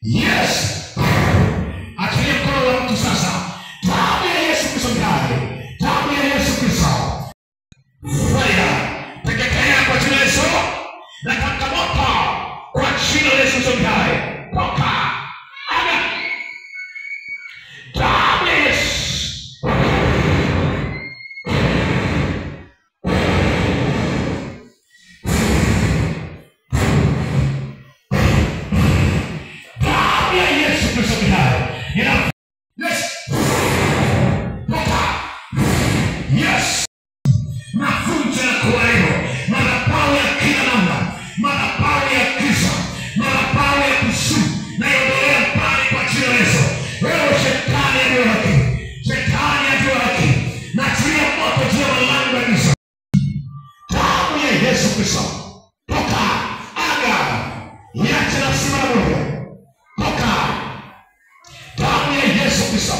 Yes. Achilia mkono wa mtu sasa. Damu ya Yesu Kristo ndani. Damu ya Yesu Kristo. Fire. Teketea kwa jina la Yesu. Na katika moto kwa jina la Yesu Kristo ndani. Toka. Amen. Damu ya Yesu. Yes. Yes. Nafunja na kuwaino madhabahu ya kila namna, madhabahu ya giza, madhabahu ya kuzimu, naiondoa mbali kwa jina la Yesu. Wewe shetani aliye haki, shetani aliye haki, na tia moto juu ya malango ya giza. Damu ya Yesu Kristo. Toka. Aga. Iache nafsi mara moja. Toka. Damu ya Yesu Kristo.